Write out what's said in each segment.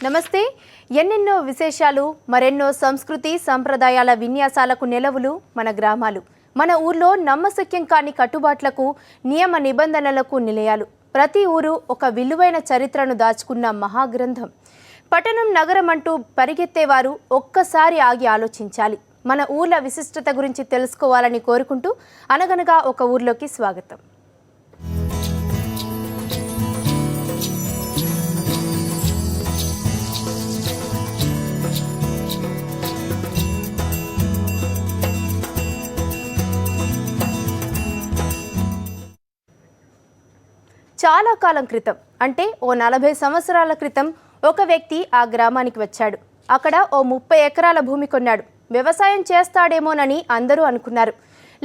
నమస్తే. ఎన్నెన్నో విశేషాలు, మరెన్నో సంస్కృతి సంప్రదాయాల విన్యాసాలకు నెలవులు మన గ్రామాలు. మన ఊర్లో నమ్మశక్యం కాని కట్టుబాట్లకు, నియమ నిబంధనలకు నిలయాలు. ప్రతి ఊరు ఒక విలువైన చరిత్రను దాచుకున్న మహాగ్రంథం. పట్టణం నగరం అంటూ పరిగెత్తేవారు ఒక్కసారి ఆగి ఆలోచించాలి. మన ఊర్ల విశిష్టత గురించి తెలుసుకోవాలని కోరుకుంటూ అనగనగా ఒక ఊర్లోకి స్వాగతం. చాలా కాలం క్రితం, అంటే ఓ 40 సంవత్సరాల క్రితం ఒక వ్యక్తి ఆ గ్రామానికి వచ్చాడు. అక్కడ ఓ 30 ఎకరాల భూమి కొన్నాడు. వ్యవసాయం చేస్తాడేమోనని అందరూ అనుకున్నారు.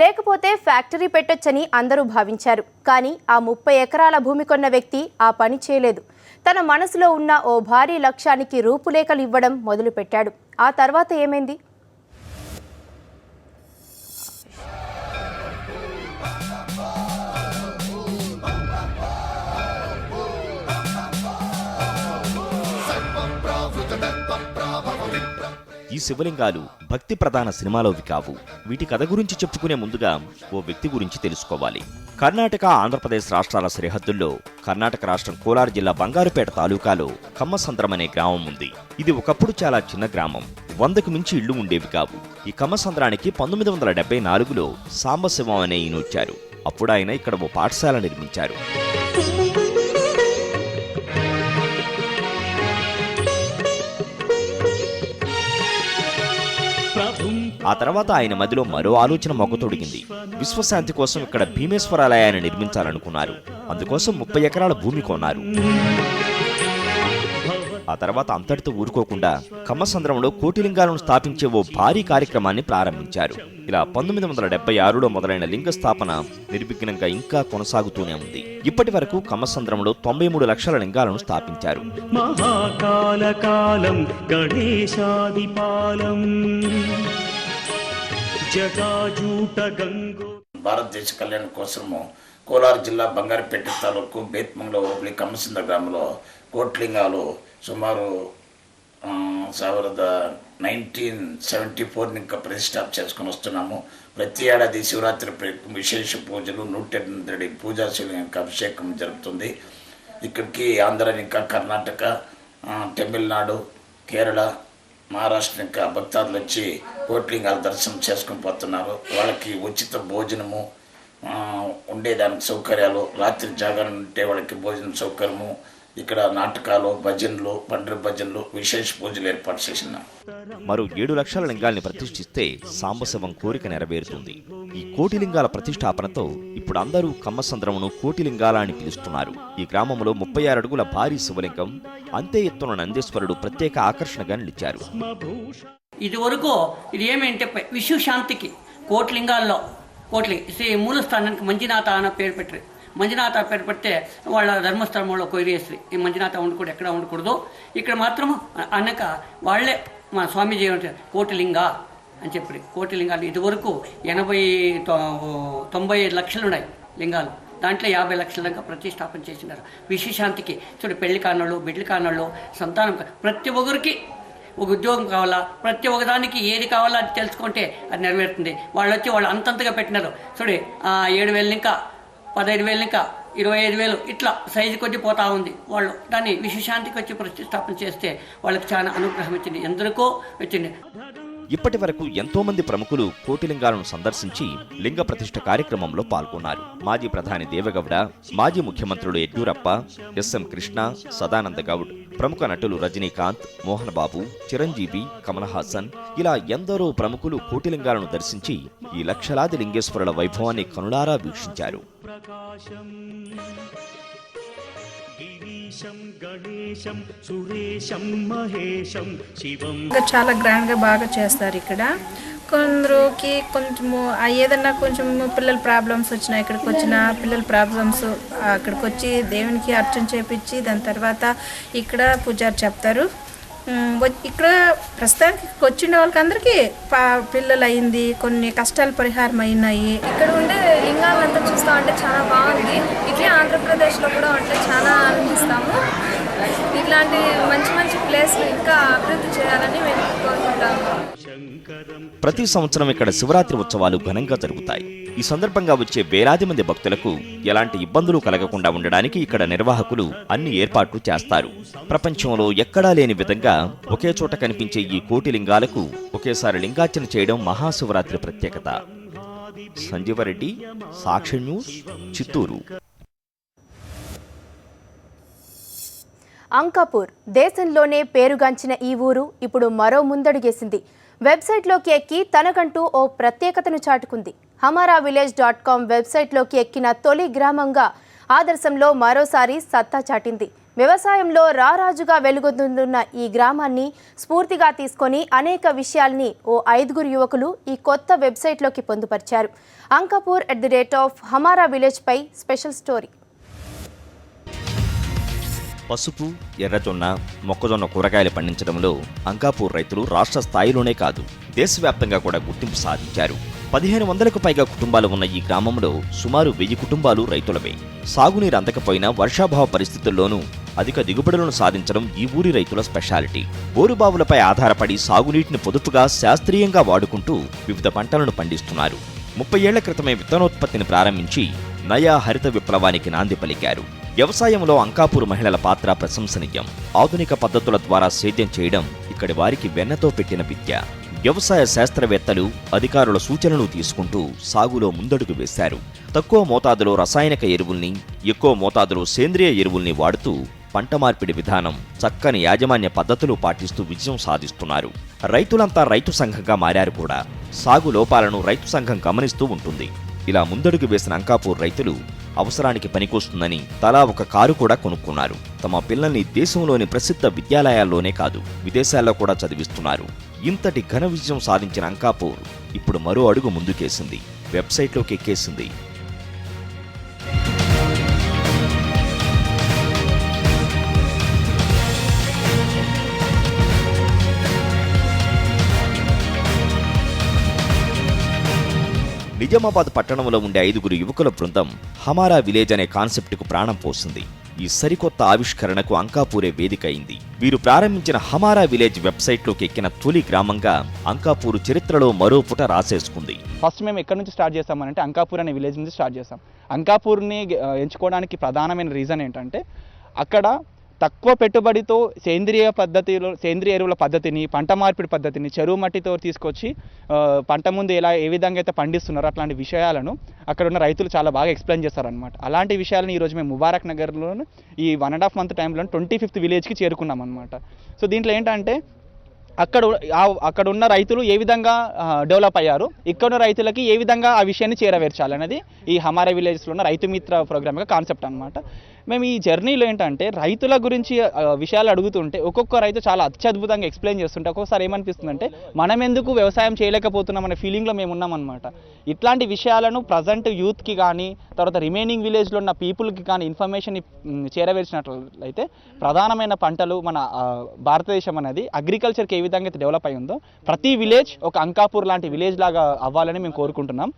లేకపోతే ఫ్యాక్టరీ పెట్టొచ్చని అందరూ భావించారు. కానీ ఆ 30 ఎకరాల భూమి కొన్న వ్యక్తి ఆ పని చేయలేదు. తన మనసులో ఉన్న ఓ భారీ లక్ష్యానికి రూపురేఖలు ఇవ్వడం మొదలుపెట్టాడు. ఆ తర్వాత ఏమైంది? ఈ శివలింగాలు భక్తి ప్రధాన సినిమాలోవి కావు. వీటి కథ గురించి చెప్పుకునే ముందుగా ఓ వ్యక్తి గురించి తెలుసుకోవాలి. కర్ణాటక, ఆంధ్రప్రదేశ్ రాష్ట్రాల సరిహద్దుల్లో కర్ణాటక రాష్ట్రం కోలార్ జిల్లా బంగారుపేట తాలూకాలో కమ్మసంద్రం అనే గ్రామం ఉంది. ఇది ఒకప్పుడు చాలా చిన్న గ్రామం. 100కు మించి ఇళ్లు ఉండేవి కావు. ఈ కమ్మసంద్రానికి 1974లో సాంబశివం అనే ఈయన వచ్చారు. అప్పుడు ఆయన ఇక్కడ ఓ పాఠశాల నిర్మించారు. ఆ తర్వాత ఆయన మధ్యలో మరో ఆలోచన మొగ్గతొడిగింది. విశ్వశాంతి కోసం ఇక్కడ భీమేశ్వరాలయాన్ని నిర్మించాలనుకున్నారు. అందుకోసం 30 ఎకరాల భూమి కొన్నారు. ఆ తర్వాత అంతటితో ఊరుకోకుండా కమ్మసంద్రంలో కోటిలింగాలను స్థాపించే ఓ భారీ కార్యక్రమాన్ని ప్రారంభించారు. ఇలా 1976లో మొదలైన లింగ స్థాపన నిర్విఘ్నంగా ఇంకా కొనసాగుతూనే ఉంది. ఇప్పటి వరకు కమ్మసంద్రంలో 93 లక్షల లింగాలను స్థాపించారు. భారతదేశ కళ్యాణం కోసము కోలార్ జిల్లా బంగారుపేట తాలూకు బేత్మంగళ హోబళి కమ్మసంద్ర గ్రామంలో కోట్లింగాలు సుమారు 1974 ఇంకా ప్రతిష్టాపన చేసుకుని వస్తున్నాము. ప్రతి ఏడాది శివరాత్రి విశేష పూజలు 108 పూజా శివలింగ అభిషేకం జరుగుతుంది. ఇక్కడికి ఆంధ్ర ఇంకా కర్ణాటక, తమిళనాడు, కేరళ, మహారాష్ట్ర ఇంకా భక్తాదులు వచ్చి కోట్లింగాల దర్శనం చేసుకుని పోతున్నారు. వాళ్ళకి ఉచిత భోజనము, ఉండేదానికి సౌకర్యాలు, రాత్రి జాగరణ ఉంటే వాళ్ళకి భోజనం సౌకర్యము, ఇక్కడ నాటకాలు, భజనలు, పండ్రి భజనలు, విశేష పూజలు ఏర్పాటు చేసినాం. మరో 7 లక్షల లింగాల్ని ప్రతిష్ఠిస్తే సాంబశివం కోరిక నెరవేరుతుంది. ఈ కోటిలింగాల ప్రతిష్టాపనతో ఇప్పుడు అందరూ కమ్మసంద్రమును కోటిలింగాల అని పిలుస్తున్నారు. ఈ గ్రామంలో 36 అడుగుల భారీ శివలింగం, అంతే ఎత్తున నందీశ్వరుడు ప్రత్యేక ఆకర్షణగా నిలిచారు. ఇది వరకు ఇది ఏమంటే విశ్వశాంతికి కోట్లింగాల్లో శ్రీ మూలస్థానానికి మంజునాథ అన్న పేరు పెట్టారు. మంజునాథ పేరు పెడితే వాళ్ళ ధర్మస్థలంలో కొయిరేసి ఈ మంజునాథ ఉండకూడదు, ఎక్కడ ఉండకూడదు. ఇక్కడ మాత్రం అనక వాళ్ళే మా స్వామీజీ ఏమంటారు కోటిలింగ అని చెప్పి కోటిలింగాలు ఇదివరకు 90 లక్షలు ఉన్నాయి లింగాలు. దాంట్లో 50 లక్షల దాకా ప్రతిష్టాపన చేసినారు. విశ్వశాంతికి చూడు, పెళ్లి కానోళ్ళు, బిడ్డలు కానోళ్ళు, సంతానం, ప్రతి ఒక్కరికి ఒక ఉద్యోగం కావాలా, ప్రతి ఒక్కదానికి ఏది కావాలా అది తెలుసుకుంటే అది నెరవేరుతుంది. వాళ్ళు వచ్చి వాళ్ళు అంతంతగా పెట్టినారు. చూడే 7,000 ఇంకా 15,000 ఇంకా 25,000 ఇట్లా సైజు కొద్ది పోతా ఉంది. వాళ్ళు దాన్ని విశ్వశాంతికి వచ్చి ప్రతిష్టాపన చేస్తే వాళ్ళకి చాలా అనుగ్రహం వచ్చింది, ఎందరికో వచ్చింది. ఇప్పటి వరకు ఎంతో మంది ప్రముఖులు కోటిలింగాలను సందర్శించి లింగ ప్రతిష్ఠ కార్యక్రమంలో పాల్గొన్నారు. మాజీ ప్రధాని దేవగౌడ, మాజీ ముఖ్యమంత్రులు యడ్యూరప్ప, ఎస్ఎం కృష్ణ, సదానంద గౌడ్, ప్రముఖ నటులు రజనీకాంత్, మోహన్ బాబు, చిరంజీవి, కమల్ హాసన్ ఇలా ఎందరో ప్రముఖులు కోటిలింగాలను దర్శించి ఈ లక్షలాది లింగేశ్వరుల వైభవాన్ని కనులారా వీక్షించారు. చాలా గ్రాండ్ గా బాగా చేస్తారు ఇక్కడ. కొందరికి కొంచెము ఏదన్నా కొంచెం పిల్లల ప్రాబ్లమ్స్ వచ్చినా, ఇక్కడికి వచ్చిన పిల్లల ప్రాబ్లమ్స్ అక్కడికి వచ్చి దేవునికి అర్చన చేపించి దాని తర్వాత ఇక్కడ పూజారి చెప్తారు. ఇక్కడ ప్రస్తుతానికి వచ్చిన వాళ్ళకి అందరికీ పిల్లలు అయింది, కొన్ని కష్టాలు పరిహారం అయినాయి. ఇక్కడ ఉండే లింగాలంతా చూస్తూ ఉంటే చాలా బాగుంది. ఇట్లే ఆంధ్రప్రదేశ్లో కూడా ఉంటే చాలా ఆనందిస్తాము. ఇట్లాంటి మంచి మంచి ప్లేస్ను ఇంకా అభివృద్ధి చేయాలని మేము కోరుకుంటాము. ప్రతి సంవత్సరం ఇక్కడ శివరాత్రి ఉత్సవాలు ఘనంగా జరుగుతాయి. ఈ సందర్భంగా వచ్చే వేలాది మంది భక్తులకు ఎలాంటి ఇబ్బందులు కలగకుండా ఉండడానికి ఇక్కడ నిర్వాహకులు అన్ని ఏర్పాట్లు చేస్తారు. ప్రపంచంలో ఎక్కడా లేని విధంగా ఒకే చోట కనిపించే ఈ కోటి లింగాలకు ఒకేసారి లింగార్చన చేయడం మహాశివరాత్రి ప్రత్యేకత. సంజీవరెడ్డి, సాక్షి న్యూస్, చిత్తూరు. అంకాపూర్ దేశంలోనే పేరుగాంచిన ఈ ఊరు ఇప్పుడు మరో ముందడుగేసింది. వెబ్సైట్లోకి ఎక్కి తనకంటూ ఓ ప్రత్యేకతను చాటుకుంది. hamaravilage.com వెబ్సైట్లోకి ఎక్కిన తొలి గ్రామంగా ఆదర్శంలో మరోసారి సత్తా చాటింది. వ్యవసాయంలో రారాజుగా వెలుగొందుతున్న ఈ గ్రామాన్ని స్ఫూర్తిగా తీసుకొని అనేక విషయాల్ని ఓ 5 యువకులు ఈ కొత్త వెబ్సైట్లోకి పొందుపరిచారు. అంకాపూర్ @hamaravilage పై స్పెషల్ స్టోరీ. పసుపు, ఎర్రజొన్న, మొక్కజొన్న కూరగాయలు పండించడంలో అంకాపూర్ రైతులు రాష్ట్ర స్థాయిలోనే కాదు దేశవ్యాప్తంగా కూడా గుర్తింపు సాధించారు. 1500కు పైగా కుటుంబాలు ఉన్న ఈ గ్రామంలో సుమారు 1000 కుటుంబాలు రైతులవే. సాగునీరు అందకపోయినా వర్షాభావ పరిస్థితుల్లోనూ అధిక దిగుబడులను సాధించడం ఈ ఊరి రైతుల స్పెషాలిటీ. బోరుబావులపై ఆధారపడి సాగునీటిని పొదుపుగా శాస్త్రీయంగా వాడుకుంటూ వివిధ పంటలను పండిస్తున్నారు. 30 ఏళ్ల క్రితమే విత్తనోత్పత్తిని ప్రారంభించి నయా హరిత విప్లవానికి నాంది పలికారు. వ్యవసాయంలో అంకాపూర్ మహిళల పాత్ర ప్రశంసనీయం. ఆధునిక పద్ధతుల ద్వారా సేద్యం చేయడం ఇక్కడి వారికి వెన్నతో పెట్టిన విద్య. వ్యవసాయ శాస్త్రవేత్తలు, అధికారుల సూచనలు తీసుకుంటూ సాగులో ముందడుగు వేశారు. తక్కువ మోతాదులో రసాయనిక ఎరువుల్ని, ఎక్కువ మోతాదులో సేంద్రియ ఎరువుల్ని వాడుతూ పంట మార్పిడి విధానం, చక్కని యాజమాన్య పద్ధతులు పాటిస్తూ విజయం సాధిస్తున్నారు. రైతులంతా రైతు సంఘంగా మారారు కూడా. సాగు లోపాలను రైతు సంఘం గమనిస్తూ ఉంటుంది. ఇలా ముందడుగు వేసిన అంకాపూర్ రైతులు అవసరానికి పనికొస్తుందని తలా ఒక కారు కూడా కొనుక్కున్నారు. తమ పిల్లల్ని దేశంలోని ప్రసిద్ధ విద్యాలయాల్లోనే కాదు విదేశాల్లో కూడా చదివిస్తున్నారు. ఇంతటి ఘన విజయం సాధించిన అంకాపూర్ ఇప్పుడు మరో అడుగు ముందుకేసింది. వెబ్సైట్లోకి ఎక్కేసింది. నిజామాబాద్ పట్టణంలో ఉండే 5 యువకుల బృందం హమారా విలేజ్ అనే కాన్సెప్ట్కు ప్రాణం పోసింది. ఈ సరికొత్త ఆవిష్కరణకు అంకాపూరే వేదిక అయింది. వీరు ప్రారంభించిన హమారా విలేజ్ వెబ్సైట్లోకి ఎక్కిన తొలి గ్రామంగా అంకాపూర్ చరిత్రలో మరో పుట రాసేసుకుంది. ఫస్ట్ మేము ఎక్కడి నుంచి స్టార్ట్ చేస్తామనంటే అంకాపూర్ అనే విలేజ్ నుంచి స్టార్ట్ చేస్తాం. అంకాపూర్ని ఎంచుకోవడానికి ప్రధానమైన రీజన్ ఏంటంటే అక్కడ తక్కువ పెట్టుబడితో సేంద్రియ ఎరువుల పద్ధతిని, పంట మార్పిడి పద్ధతిని చెరువు మట్టితో తీసుకొచ్చి పంట ముందు ఏ విధంగా అయితే పండిస్తున్నారో అట్లాంటి విషయాలను అక్కడ ఉన్న రైతులు చాలా బాగా ఎక్స్ప్లెయిన్ చేస్తారనమాట. అలాంటి విషయాలను ఈరోజు మేము ముబారక్ నగర్లో ఈ 1.5 మంత్ టైంలో 25th విలేజ్కి చేరుకున్నాం అనమాట. సో దీంట్లో ఏంటంటే అక్కడ ఉన్న రైతులు ఏ విధంగా డెవలప్ అయ్యారు, ఇక్కడ ఉన్న రైతులకి ఏ విధంగా ఆ విషయాన్ని చేరవేర్చాలనేది ఈ హమారా విలేజ్లో ఉన్న రైతు మిత్ర ప్రోగ్రామ్ యొక్క కాన్సెప్ట్ అనమాట. మేము ఈ జర్నీలో ఏంటంటే రైతుల గురించి విషయాలు అడుగుతుంటే ఒక్కొక్క రైతు చాలా అత్యద్భుతంగా ఎక్స్ప్లెయిన్ చేస్తుంటే ఒక్కొక్కసారి ఏమనిపిస్తుందంటే మనం ఎందుకు వ్యవసాయం చేయలేకపోతున్నాం అనే ఫీలింగ్లో మేము ఉన్నామన్నమాట. ఇట్లాంటి విషయాలను ప్రజెంట్ యూత్కి కానీ తర్వాత రిమైనింగ్ విలేజ్లో ఉన్న పీపుల్కి కానీ ఇన్ఫర్మేషన్ చేరవేర్చినట్లయితే ప్రధానమైన పంటలు మన భారతదేశం అనేది అగ్రికల్చర్కి ఏ విధంగా అయితే డెవలప్ అయి ఉందో ప్రతి విలేజ్ ఒక అంకాపూర్ లాంటి విలేజ్ లాగా అవ్వాలని మేము కోరుకుంటున్నాం.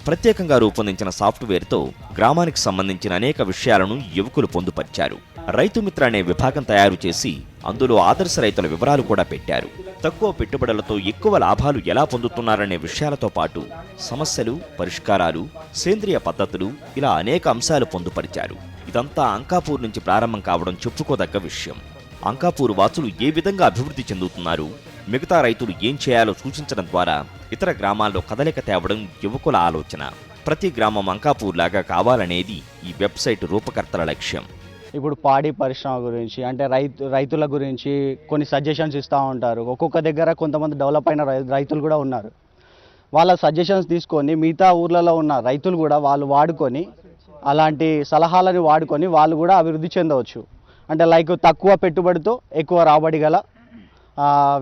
ప్రత్యేకంగా రూపొందించిన సాఫ్ట్వేర్తో గ్రామానికి సంబంధించిన అనేక విషయాలను యువకులు పొందుపరిచారు. రైతు మిత్ర అనే విభాగం తయారు చేసి అందులో ఆదర్శ రైతుల వివరాలు కూడా పెట్టారు. తక్కువ పెట్టుబడులతో ఎక్కువ లాభాలు ఎలా పొందుతున్నారనే విషయాలతో పాటు సమస్యలు, పరిష్కారాలు, సేంద్రియ పద్ధతులు ఇలా అనేక అంశాలు పొందుపరిచారు. ఇదంతా అంకాపూర్ నుంచి ప్రారంభం కావడం చెప్పుకోదగ్గ విషయం. అంకాపూర్ వాసులు ఏ విధంగా అభివృద్ధి చెందుతున్నారు, మిగతా రైతులు ఏం చేయాలో సూచించడం ద్వారా ఇతర గ్రామాల్లో కదలిక తేవడం యువకుల ఆలోచన. ప్రతి గ్రామం అంకాపూర్ లాగా కావాలనేది ఈ వెబ్సైట్ రూపకర్తల లక్ష్యం. ఇప్పుడు పాడి పరిశ్రమ గురించి అంటే రైతుల గురించి కొన్ని సజెషన్స్ ఇస్తూ ఉంటారు. ఒక్కొక్క దగ్గర కొంతమంది డెవలప్ అయిన రైతులు కూడా ఉన్నారు. వాళ్ళ సజెషన్స్ తీసుకొని మిగతా ఊర్లలో ఉన్న రైతులు కూడా వాళ్ళు వాడుకొని అలాంటి సలహాలను వాడుకొని వాళ్ళు కూడా అభివృద్ధి చెందవచ్చు. అంటే లైక్ తక్కువ పెట్టుబడితో ఎక్కువ రాబడి గల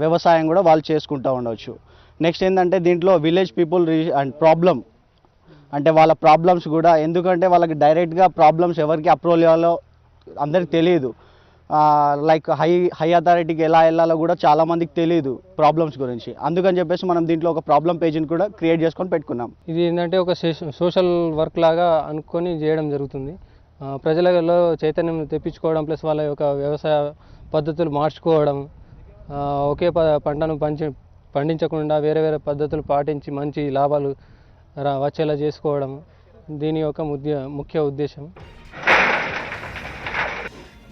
వ్యవసాయం కూడా వాళ్ళు చేసుకుంటూ ఉండవచ్చు. నెక్స్ట్ ఏంటంటే దీంట్లో విలేజ్ పీపుల్ అండ్ ప్రాబ్లం అంటే వాళ్ళ ప్రాబ్లమ్స్ కూడా, ఎందుకంటే వాళ్ళకి డైరెక్ట్గా ప్రాబ్లమ్స్ ఎవరికి అప్రోల్ చేయాలో అందరికి తెలియదు. లైక్ హై అథారిటీకి ఎలా వెళ్ళాలో కూడా చాలామందికి తెలియదు ప్రాబ్లమ్స్ గురించి. అందుకని చెప్పేసి మనం దీంట్లో ఒక ప్రాబ్లం పేజీని కూడా క్రియేట్ చేసుకొని పెట్టుకున్నాం. ఇది ఏంటంటే ఒక సోషల్ వర్క్ లాగా అనుకొని చేయడం జరుగుతుంది. ప్రజలలో చైతన్యం తెప్పించుకోవడం ప్లస్ వాళ్ళ యొక్క వ్యవసాయ పద్ధతులు మార్చుకోవడం, ఒకే పంటను పండించకుండా వేరే వేరే పద్ధతులు పాటించి మంచి లాభాలు వచ్చేలా చేసుకోవడం దీని యొక్క ముఖ్య ఉద్దేశం.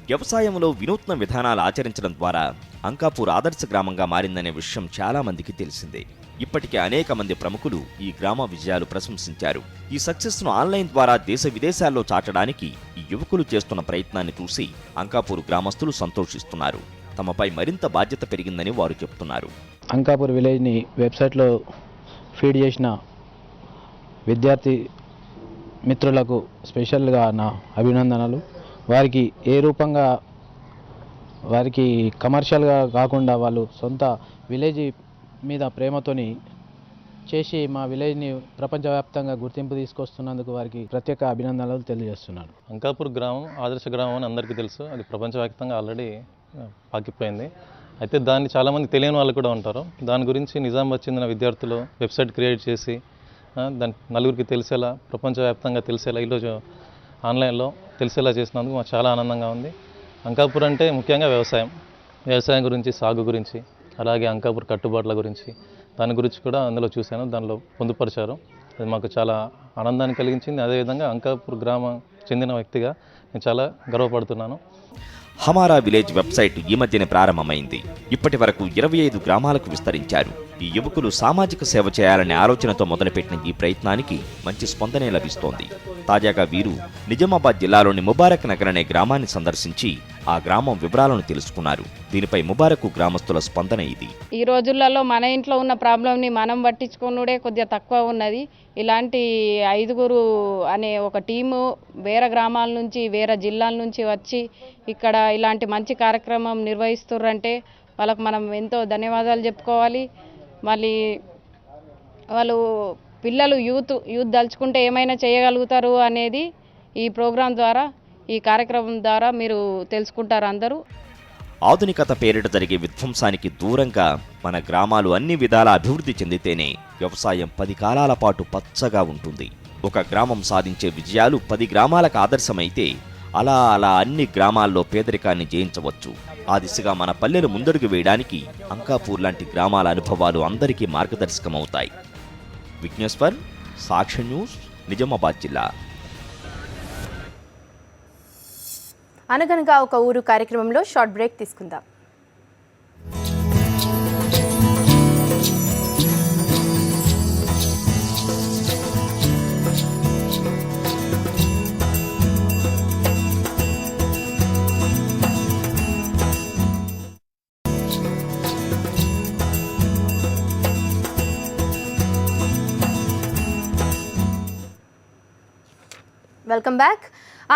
వ్యవసాయంలో వినూత్న విధానాలు ఆచరించడం ద్వారా అంకాపూర్ ఆదర్శ గ్రామంగా మారిందనే విషయం చాలా మందికి తెలిసిందే. ఇప్పటికే అనేక మంది ప్రముఖులు ఈ గ్రామ విజయాలు ప్రశంసించారు. ఈ సక్సెస్ను ఆన్లైన్ ద్వారా దేశ విదేశాల్లో చాటడానికి ఈ యువకులు చేస్తున్న ప్రయత్నాన్ని చూసి అంకాపూర్ గ్రామస్తులు సంతోషిస్తున్నారు. తమపై మరింత బాధ్యత పెరిగిందని వారు చెప్తున్నారు. అంకాపూర్ విలేజ్ని వెబ్సైట్లో ఫీడ్ చేసిన విద్యార్థి మిత్రులకు స్పెషల్గా నా అభినందనలు. వారికి ఏ రూపంగా వారికి కమర్షియల్గా కాకుండా వాళ్ళు సొంత విలేజ్ మీద ప్రేమతోని చేసి మా విలేజ్ని ప్రపంచవ్యాప్తంగా గుర్తింపు తీసుకొస్తున్నందుకు వారికి ప్రత్యేక అభినందనలు తెలియజేస్తున్నాను. అంకాపూర్ గ్రామం ఆదర్శ గ్రామం అని అందరికీ తెలుసు. అది ప్రపంచవ్యాప్తంగా ఆల్రెడీ పాకిపోయింది. అయితే దాన్ని చాలామంది తెలియని వాళ్ళు కూడా ఉంటారు. దాని గురించి నిజామాబాద్ చెందిన విద్యార్థులు వెబ్సైట్ క్రియేట్ చేసి దాన్ని నలుగురికి తెలిసేలా, ప్రపంచవ్యాప్తంగా తెలిసేలా, ఈరోజు ఆన్లైన్లో తెలిసేలా చేసినందుకు మాకు చాలా ఆనందంగా ఉంది. అంకాపూర్ అంటే ముఖ్యంగా వ్యవసాయం గురించి, సాగు గురించి, అలాగే అంకాపూర్ కట్టుబాట్ల గురించి, దాని గురించి కూడా అందులో చూశాను. దానిలో పొందుపరిచారు. అది మాకు చాలా ఆనందాన్ని కలిగించింది. అదేవిధంగా అంకాపూర్ గ్రామం చెందిన వ్యక్తిగా నేను చాలా గర్వపడుతున్నాను. హమారా విలేజ్ వెబ్సైట్ ఈ మధ్యనే ప్రారంభమైంది. ఇప్పటి వరకు 25 గ్రామాలకు విస్తరించారు. ఈ యువకులు సామాజిక సేవ చేయాలనే ఆలోచనతో మొదలుపెట్టిన ఈ ప్రయత్నానికి మంచి స్పందనే లభిస్తోంది. తాజాగా వీరు నిజామాబాద్ జిల్లాలోని ముబారక్ నగర్ అనే గ్రామాన్ని సందర్శించి ఆ గ్రామం వివరాలను తెలుసుకున్నారు. దీనిపై ముబారక్ గ్రామస్తుల స్పందన ఇది. ఈ రోజులలో మన ఇంట్లో ఉన్న ప్రాబ్లంని మనం పట్టించుకున్నదే కొద్దిగా తక్కువ ఉన్నది. ఇలాంటి 5 అనే ఒక టీము వేరే గ్రామాల నుంచి, వేరే జిల్లాల నుంచి వచ్చి ఇక్కడ ఇలాంటి మంచి కార్యక్రమం నిర్వహిస్తుర్రంటే వాళ్ళకు మనం ఎంతో ధన్యవాదాలు చెప్పుకోవాలి. మళ్ళీ వాళ్ళు పిల్లలు యూత్ దలుచుకుంటే ఏమైనా చేయగలుగుతారు అనేది ఈ ప్రోగ్రాం ద్వారా, ఈ కార్యక్రమం ద్వారా మీరు తెలుసుకుంటారు అందరూ. ఆధునికత పేరిట జరిగే విధ్వంసానికి దూరంగా మన గ్రామాలు అన్ని విధాల అభివృద్ధి చెందితేనే వ్యవసాయం 10 కాలాల పాటు పచ్చగా ఉంటుంది. ఒక గ్రామం సాధించే విజయాలు 10 గ్రామాలకు ఆదర్శమైతే అలా అన్ని గ్రామాల్లో పేదరికాన్ని జయించవచ్చు. ఆ దిశగా మన పల్లెలు ముందడుగు వేయడానికి అంకాపూర్ లాంటి గ్రామాల అనుభవాలు అందరికీ మార్గదర్శకమవుతాయి. విఘ్నేశ్వర్, సాక్షి న్యూస్, నిజామాబాద్ జిల్లా. అనగనగా ఒక ఊరు కార్యక్రమంలో షార్ట్ బ్రేక్ తీసుకుందాం. Welcome back.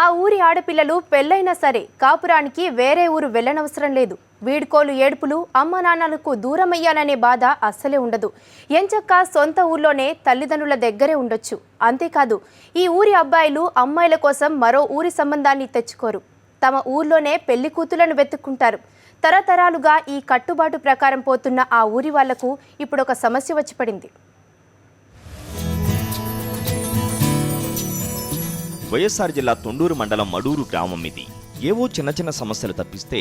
ఆ ఊరి ఆడపిల్లలు పెళ్ళైనా సరే కాపురానికి వేరే ఊరు వెళ్ళనవసరం లేదు. వీడ్కోలు ఏడుపులు, అమ్మ నాన్నలకు దూరమయ్యాలనే బాధ అస్సలే ఉండదు. ఎంచక్క సొంత ఊర్లోనే తల్లిదండ్రుల దగ్గరే ఉండొచ్చు. అంతేకాదు, ఈ ఊరి అబ్బాయిలు అమ్మాయిల కోసం మరో ఊరి సంబంధాన్ని తెచ్చుకోరు. తమ ఊర్లోనే పెళ్లి కూతులను వెతుక్కుంటారు. తరతరాలుగా ఈ కట్టుబాటు ప్రకారం పోతున్న ఆ ఊరి వాళ్లకు ఇప్పుడు ఒక సమస్య వచ్చి పడింది. వైఎస్ఆర్ జిల్లా తొండూరు మండలం మడూరు గ్రామం ఇది. ఏవో చిన్న సమస్యలు తప్పిస్తే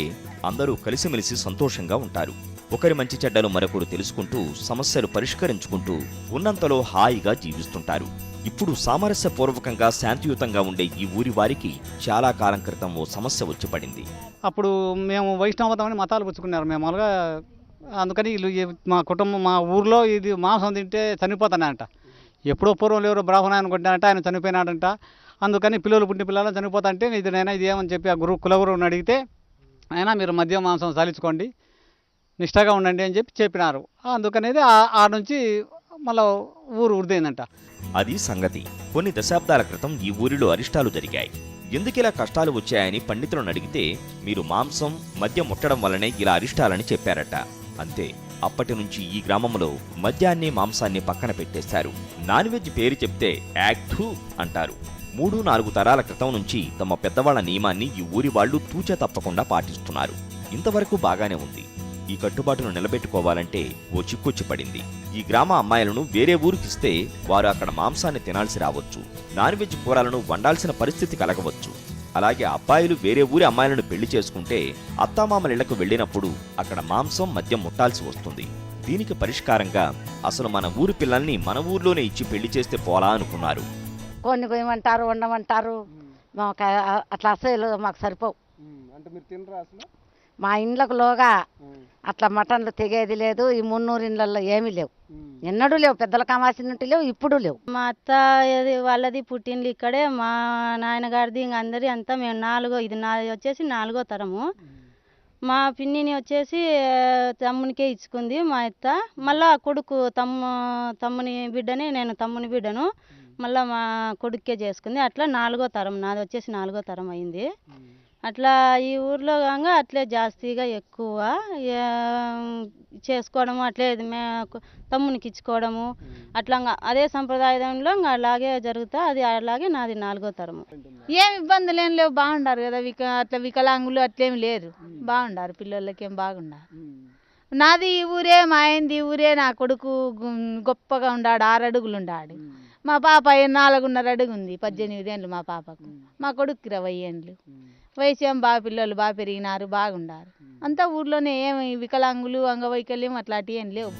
అందరూ కలిసిమెలిసి సంతోషంగా ఉంటారు. ఒకరి మంచి చెడ్డలు మరొకరు తెలుసుకుంటూ సమస్యలు పరిష్కరించుకుంటూ ఉన్నంతలో హాయిగా జీవిస్తుంటారు. ఇప్పుడు సామరస్యపూర్వకంగా శాంతియుతంగా ఉండే ఈ ఊరి వారికి చాలా కాలం క్రితం ఓ సమస్య వచ్చి పడింది. అప్పుడు మేము వైష్ణవమతమని మతాలు పుచ్చుకున్నారు. మేము మామూలుగా అందుకని మా కుటుంబం, మా ఊర్లో ఇది మాంసం తింటే చనిపోతానంట. ఎప్పుడో పూర్వం ఎవరో బ్రాహ్మణాన్ని కొట్టానంట, ఆయన చనిపోయినాడంట. అందుకని పుట్టిన పిల్లలు చనిపోతాంటే ఇది ఏమని చెప్పి ఆ కులగురువుని అడిగితే అయినా మీరు మద్యం మాంసం సాలించుకోండి, నిష్టగా ఉండండి అని చెప్పినారు. అందుకనేది ఆ నుంచి మళ్ళీ ఊరు ఉరిదైందంట. అది సంగతి. కొన్ని దశాబ్దాల క్రితం ఈ ఊరిలో అరిష్టాలు జరిగాయి. ఎందుకిలా కష్టాలు వచ్చాయని పండితులను అడిగితే మీరు మాంసం మద్యం ముట్టడం వల్లనే ఇలా అరిష్టాలని చెప్పారట. అంతే. అప్పటి నుంచి ఈ గ్రామంలో మద్యాన్ని మాంసాన్ని పక్కన పెట్టేశారు. నాన్ వెజ్ పేరు చెప్తే యాక్టు అంటారు. 3-4 తరాల క్రితం నుంచి తమ పెద్దవాళ్ల నియమాన్ని ఈ ఊరి వాళ్లు తూచా తప్పకుండా పాటిస్తున్నారు. ఇంతవరకు బాగానే ఉంది. ఈ కట్టుబాటును నిలబెట్టుకోవాలంటే ఓ చిక్కొచ్చి పడింది. ఈ గ్రామ అమ్మాయిలను వేరే ఊరికిస్తే వారు అక్కడ మాంసాన్ని తినాల్సి రావచ్చు. నాన్ వెజ్ కూరలను వండాల్సిన పరిస్థితి కలగవచ్చు. అలాగే అబ్బాయిలు వేరే ఊరి అమ్మాయిలను పెళ్లి చేసుకుంటే అత్తామామలిళ్లకు వెళ్ళినప్పుడు అక్కడ మాంసం మద్యం ముట్టాల్సి వస్తుంది. దీనికి పరిష్కారంగా అసలు మన ఊరి పిల్లల్ని మన ఊర్లోనే ఇచ్చి పెళ్లి చేస్తే పోలా అనుకున్నారు. కొన్ని కొయ్యమంటారు, వండమంటారు, అట్లా అసలు మాకు సరిపోవు. మా ఇండ్లకు లోగా అట్లా మటన్లు తెగేది లేదు. ఈ 300 ఇండ్లలో ఏమీ లేవు, ఎన్నడూ లేవు. పెద్దల కామాసినట్టు లేవు, ఇప్పుడు లేవు. మా అత్త వాళ్ళది పుట్టిండ్లు ఇక్కడే, మా నాయనగారిది ఇంక అందరి అంతా మేము ఇది వచ్చేసి 4వ తరము. మా పిన్నిని వచ్చేసి తమ్మునికే ఇచ్చుకుంది మా అత్త. మళ్ళా కొడుకు తమ్ముని బిడ్డని, నేను తమ్ముని బిడ్డను మళ్ళీ మా కొడుకే చేసుకుంది. అట్లా 4వ తరం, నాది వచ్చేసి 4వ తరం అయింది. అట్లా ఈ ఊర్లో కాగా అట్లే జాస్తిగా ఎక్కువ చేసుకోవడము, అట్లే తమ్మునికి ఇచ్చుకోవడము, అట్లా అదే సంప్రదాయంలో అలాగే జరుగుతా. అది అలాగే నాది 4వ తరము. ఏం ఇబ్బందులు ఏం లేవు, బాగుండారు కదా. అట్లా వికలాంగులు అట్లేమి లేరు, బాగుండారు. పిల్లలకి ఏం బాగుండారు. నాది ఈ ఊరే, మా ఆయనది ఈ ఊరే. నా కొడుకు గొప్పగా ఉన్నాడు, 6 అడుగులు ఉన్నాడు. మా పాప 4.5 అడుగు ఉంది, 18 ఏళ్ళు మా పాపకు. మా కొడుకు 20 ఏళ్ళు వయసు. ఏం బాగా పిల్లలు బాగా పెరిగినారు, బాగుండారు. అంతా ఊర్లోనే ఏమి వికలాంగులు, అంగవైకల్యం అట్లాంటివి ఏం లేవు.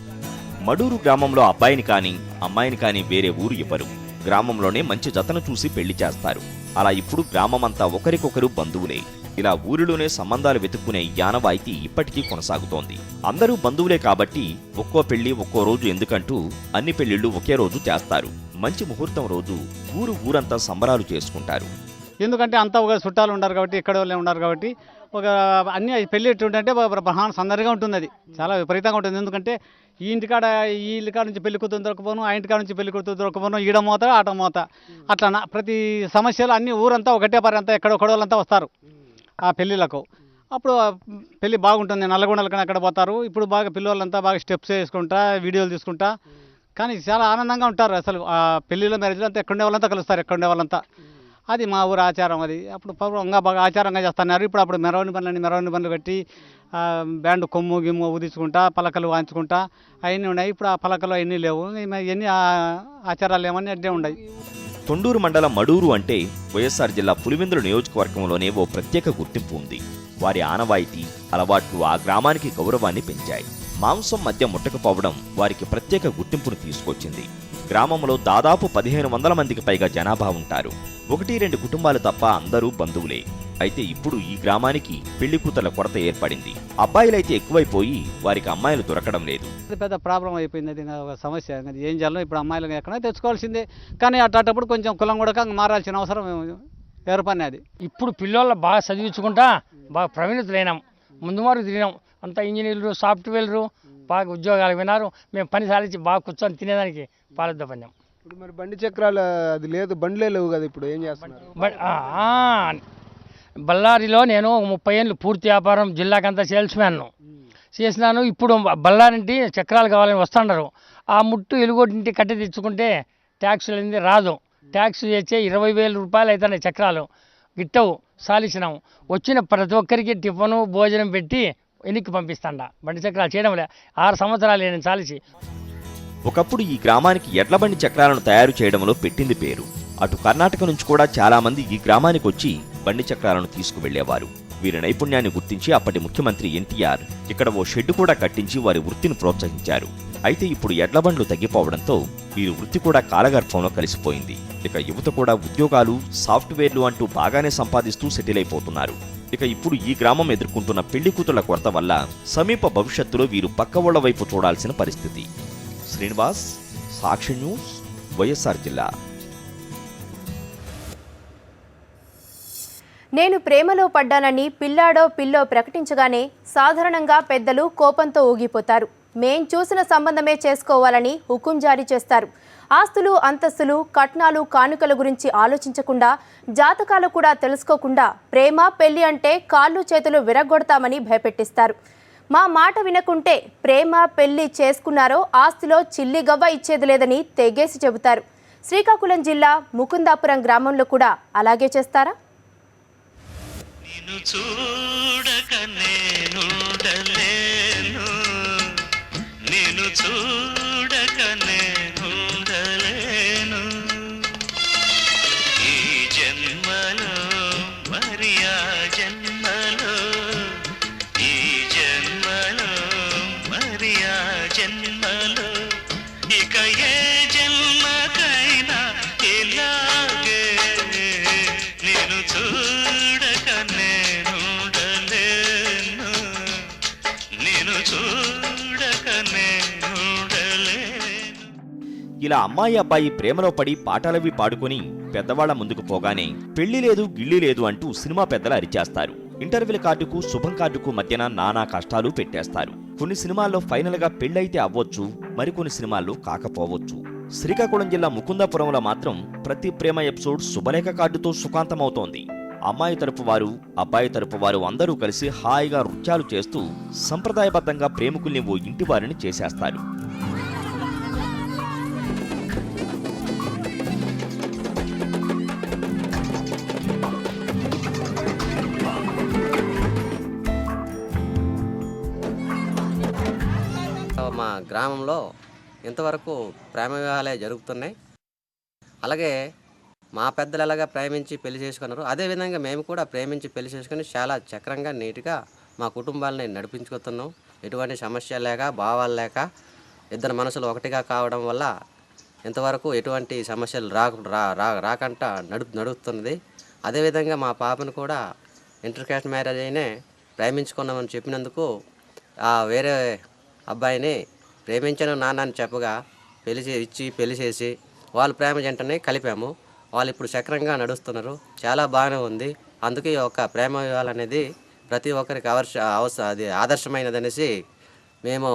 మడూరు గ్రామంలో అబ్బాయిని కానీ అమ్మాయిని కానీ వేరే ఊరు ఇవ్వరు. గ్రామంలోనే మంచి జతను చూసి పెళ్లి చేస్తారు. అలా ఇప్పుడు గ్రామమంతా ఒకరికొకరు బంధువులే. ఇలా ఊరిలోనే సంబంధాలు వెతుక్కునే యానవాయితీ ఇప్పటికీ కొనసాగుతోంది. అందరూ బంధువులే కాబట్టి ఒక్కో పెళ్లి ఒక్కో రోజు ఎందుకంటూ అన్ని పెళ్లిళ్లు ఒకే రోజు చేస్తారు. మంచి ముహూర్తం రోజు ఊరంతా సంబరాలు చేసుకుంటారు. ఎందుకంటే అంతా ఒక చుట్టాలు ఉన్నారు కాబట్టి, ఇక్కడ వాళ్ళే ఉన్నారు కాబట్టి ఒక అన్ని పెళ్ళి ఎట్టుంటే బ్రహ్మాండ సందడిగా ఉంటుంది. అది చాలా విపరీతంగా ఉంటుంది. ఎందుకంటే ఈ ఇంటికాడ నుంచి పెళ్లి కూతురు దొరకపోను, ఆ ఇంటికాడ నుంచి పెళ్లి కూతురు దొరకపోను, ఈడ మోత ఆట మోత, అట్లా ప్రతి సమస్యలు అన్ని ఊరంతా ఒకటే పరి అంతా ఎక్కడోళ్ళంతా వస్తారు ఆ పెళ్ళిళ్ళకు. అప్పుడు పెళ్ళి బాగుంటుంది. నల్లగొండలకని అక్కడ పోతారు. ఇప్పుడు బాగా పిల్లలంతా బాగా స్టెప్స్ వేసుకుంటా, వీడియోలు తీసుకుంటా, కానీ చాలా ఆనందంగా ఉంటారు. అసలు ఆ పెళ్ళిలో మ్యారేజ్లో అంతా ఎక్కడుండే వాళ్ళంతా కలుస్తారు, ఎక్కడుండే వాళ్ళంతా. అది మా ఊరు ఆచారం. అది అప్పుడు పూర్వంగా బాగా ఆచారంగా చేస్తున్నారు. ఇప్పుడు మెరవని పనులు కట్టి బ్యాండ్ కొమ్ము గిమ్ము ఊదించుకుంటా, పలకలు వాయించుకుంటా అవన్నీ ఉన్నాయి. ఇప్పుడు ఆ పలకలు అవన్నీ లేవు, ఇవన్నీ ఆచారాలు ఏమన్నీ అడ్డే ఉన్నాయి. తొండూరు మండలం మడూరు అంటే వైఎస్ఆర్ జిల్లా పులివెందుల నియోజకవర్గంలోనే ఓ ప్రత్యేక గుర్తింపు ఉంది. వారి ఆనవాయితీ, అలవాట్లు ఆ గ్రామానికి గౌరవాన్ని పెంచాయి. మాంసం మధ్య ముట్టకపోవడం వారికి ప్రత్యేక గుర్తింపును తీసుకొచ్చింది. గ్రామంలో దాదాపు 1500 మందికి పైగా జనాభా ఉంటారు. 1-2 కుటుంబాలు తప్ప అందరూ బంధువులే. అయితే ఇప్పుడు ఈ గ్రామానికి పెళ్లి కూతుర్ల కొరత ఏర్పడింది. అబ్బాయిలైతే ఎక్కువైపోయి వారికి అమ్మాయిలు దొరకడం లేదు. పెద్ద ప్రాబ్లం అయిపోయింది. అది ఒక సమస్య. ఏం చేయాలో ఇప్పుడు అమ్మాయిలు ఎక్కడో తెచ్చుకోవాల్సిందే. కానీ అట్లాంటప్పుడు కొంచెం కులం కూడా మారాల్సిన అవసరం ఏర్పడినది. ఇప్పుడు పిల్లలు బాగా చదివించుకుంటా బాగా ప్రవీణతులైనాం. ముందు వరకు తిరిగినాం. అంతా ఇంజనీర్లు, సాఫ్ట్వేర్లు బాగా ఉద్యోగాలు విన్నారు. మేము పని సాధించి బాగా కూర్చొని తినేదానికి పాలద్ద పన్నాం. ఇప్పుడు మరి బండి చక్రాలు అది లేదు, బండ్లే లేవు కదా. ఇప్పుడు ఏం చేస్తున్నారు? బళ్ళారిలో నేను 30 ఏళ్ళు పూర్తి వ్యాపారం, జిల్లాకంతా సేల్స్ మ్యాన్ చేసినాను. ఇప్పుడు బళ్ళారింటి చక్రాలు కావాలని వస్తున్నారు. ఆ ముట్టు ఎలుగొట్టింటి కట్టె తెచ్చుకుంటే ట్యాక్సులు అనేది రాదు. ట్యాక్స్ చేసే 20,000 రూపాయలు అవుతున్నాయి చక్రాలు. గిట్టవు సాలిసినాము. వచ్చిన ప్రతి ఒక్కరికి టిఫను భోజనం పెట్టి వెనక్కి పంపిస్తాండ. బండి చక్రాలు చేయడం లే 6 సంవత్సరాలు నేను సాలిసి. ఒకప్పుడు ఈ గ్రామానికి ఎడ్లబండి చక్రాలను తయారు చేయడంలో పెట్టింది పేరు. అటు కర్ణాటక నుంచి కూడా చాలా మంది ఈ గ్రామానికి వచ్చి బండి చక్రాలను తీసుకువెళ్లేవారు. వీరి నైపుణ్యాన్ని గుర్తించి అప్పటి ముఖ్యమంత్రి ఎన్టీఆర్ ఇక్కడ ఓ షెడ్డు కూడా కట్టించి వారి వృత్తిని ప్రోత్సహించారు. అయితే ఇప్పుడు ఎడ్లబండ్లు తగ్గిపోవడంతో వీరి వృత్తి కూడా కాలగర్భంలో కలిసిపోయింది. ఇక యువత కూడా ఉద్యోగాలు, సాఫ్ట్వేర్లు అంటూ బాగానే సంపాదిస్తూ సెటిల్ అయిపోతున్నారు. ఇక ఇప్పుడు ఈ గ్రామం ఎదుర్కొంటున్న పెళ్లి కూతుళ్ల కొరత వల్ల సమీప భవిష్యత్తులో వీరు పక్క ఊళ్ల వైపు చూడాల్సిన పరిస్థితి. శ్రీనివాస్, సాక్షి న్యూస్, వైఎస్ఆర్ జిల్లా. నేను ప్రేమలో పడ్డానని పిల్లాడో పిల్లో ప్రకటించగానే సాధారణంగా పెద్దలు కోపంతో ఊగిపోతారు. మేం చూసిన సంబంధమే చేసుకోవాలని హుకుం జారీ చేస్తారు. ఆస్తులు, అంతస్తులు, కట్నాలు, కానుకల గురించి ఆలోచించకుండా, జాతకాలు కూడా తెలుసుకోకుండా ప్రేమ పెళ్లి అంటే కాళ్ళు చేతులు విరగొడతామని భయపెట్టిస్తారు. మా మాట వినకుంటే ప్రేమ పెళ్లి చేసుకున్నారో ఆస్తిలో చిల్లిగవ్వ ఇచ్చేది లేదని తెగేసి చెబుతారు. శ్రీకాకుళం జిల్లా ముకుందాపురం గ్రామంలో కూడా అలాగే చేస్తారా? నిన్ను చూడక నేనుండలేను, నిన్ను చూడక నేనుండలేను, ఈ జన్మలో జన్మలో ఇక ఏ జన్మకైనా ఇలాగే నేను చూడక నేనుండలేను నేను చూడక నేనుండలేను. ఇలా అమ్మాయి అబ్బాయి ప్రేమలో పడి పాటలవి పాడుకొని పెద్దవాళ్ల ముందుకు పోగానే పెళ్లి లేదు గిళ్ళి లేదు అంటూ సినిమా పెద్దలు అరిచేస్తారు. ఇంటర్వ్యూల కార్డుకు శుభం కార్డుకు మధ్యన నానా కష్టాలు పెట్టేస్తారు. కొన్ని సినిమాల్లో ఫైనల్ గా పెళ్లైతే అవ్వచ్చు, మరికొన్ని సినిమాల్లో కాకపోవచ్చు. శ్రీకాకుళం జిల్లా ముకుందాపురంలో మాత్రం ప్రతి ప్రేమ ఎపిసోడ్ శుభలేఖ కార్డుతో సుఖాంతమవుతోంది. అమ్మాయి తరపు వారు అబ్బాయి తరపు వారు అందరూ కలిసి హాయిగా నృత్యాలు చేస్తూ సంప్రదాయబద్ధంగా ప్రేమికుల్ని ఓ ఇంటి వారిని చేసేస్తారు. మా గ్రామంలో ఇంతవరకు ప్రేమ వివాహాలే జరుగుతున్నాయి. అలాగే మా పెద్దలు ఎలాగా ప్రేమించి పెళ్లి చేసుకున్నారు, అదేవిధంగా మేము కూడా ప్రేమించి పెళ్లి చేసుకుని చాలా చక్రంగా నీట్గా మా కుటుంబాలని నడిపించుకుతున్నాం. ఎటువంటి సమస్య లేక భావాలు లేక ఇద్దరు మనసులు ఒకటిగా కావడం వల్ల ఇంతవరకు ఎటువంటి సమస్యలు రాకుండా నడుస్తున్నది. అదేవిధంగా మా పాపను కూడా ఇంటర్ కాస్ట్ మ్యారేజ్ అయినే ప్రేమించుకున్నామని చెప్పినందుకు వేరే అబ్బాయిని ప్రేమించను నాన్న అని చెప్పగా పెళ్లి చేసి వాళ్ళ ప్రేమ జంటని కలిపాము. వాళ్ళు ఇప్పుడు చక్రంగా నడుస్తున్నారు, చాలా బాగానే ఉంది. అందుకే ఒక ప్రేమ వివాహాలు అనేది ప్రతి ఒక్కరికి అది ఆదర్శమైనదనేసి మేము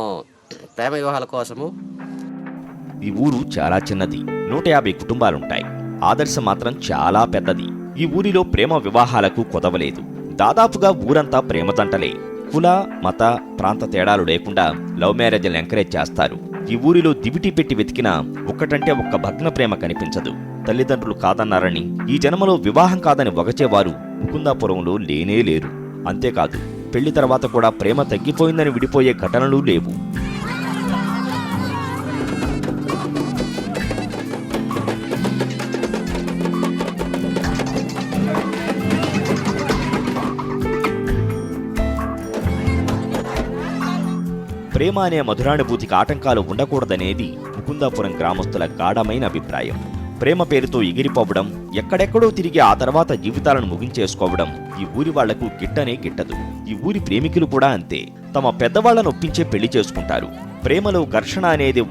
ప్రేమ వివాహాల కోసము. ఈ ఊరు చాలా చిన్నది, 150 కుటుంబాలుంటాయి. ఆదర్శం మాత్రం చాలా పెద్దది. ఈ ఊరిలో ప్రేమ వివాహాలకు కొదవలేదు. దాదాపుగా ఊరంతా ప్రేమ తంటలే. కుల మత ప్రాంత తేడాలు లేకుండా లవ్ మ్యారేజ్లను ఎంకరేజ్ చేస్తారు. ఈ ఊరిలో దివిటి పెట్టి వెతికినా ఒక్కటంటే ఒక్క భగ్న ప్రేమ కనిపించదు. తల్లిదండ్రులు కాదన్నారని ఈ జన్మలో వివాహం కాదని వగచేవారు ముకుందాపురంలో లేనే లేరు. అంతేకాదు పెళ్లి తర్వాత కూడా ప్రేమ తగ్గిపోయిందని విడిపోయే ఘటనలు లేవు. ప్రేమ అనే మధురానుభూతికి ఆటంకాలు ఉండకూడదనేది ముకుందాపురం గ్రామస్తుల గాఢమైన అభిప్రాయం. ప్రేమ పేరుతో ఎగిరిపోవడం, ఎక్కడెక్కడో తిరిగి ఆ తర్వాత జీవితాలను ముగించేసుకోవడం ఈ ఊరి వాళ్లకు గిట్టనే గిట్టదు. ఈ ఊరి ప్రేమికులు కూడా అంతే. తమ పెద్దవాళ్లను ఒప్పించే పెళ్లి చేసుకుంటారు. ప్రేమలో ఘర్షణ అనేది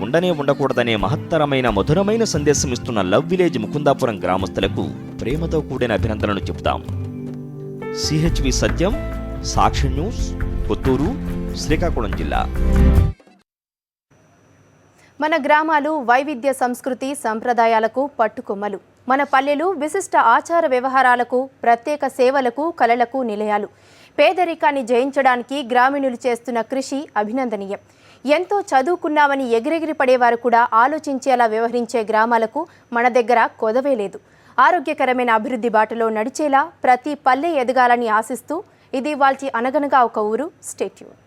ఉండకూడదనే మహత్తరమైన మధురమైన సందేశం ఇస్తున్న లవ్ విలేజ్ ముకుందాపురం గ్రామస్తులకు ప్రేమతో కూడిన అభినందనలు చెబుతాం. సిహెచ్వి సత్యం, సాక్షి న్యూస్, కొత్తూరు, శ్రీకాకుళం జిల్లా. మన గ్రామాలు వైవిధ్య సంస్కృతి సంప్రదాయాలకు పట్టుకొమ్మలు. మన పల్లెలు విశిష్ట ఆచార వ్యవహారాలకు, ప్రత్యేక సేవలకు, కళలకు నిలయాలు. పేదరికాన్ని జయించడానికి గ్రామీణులు చేస్తున్న కృషి అభినందనీయం. ఎంతో చదువుకున్నామని ఎగిరెగిరి పడేవారు కూడా ఆలోచించేలా వ్యవహరించే గ్రామాలకు మన దగ్గర కొదవే లేదు. ఆరోగ్యకరమైన అభివృద్ధి బాటలో నడిచేలా ప్రతి పల్లె ఎదగాలని ఆశిస్తూ ఇది వాల్చి అనగనగా ఒక ఊరు. Stay tune.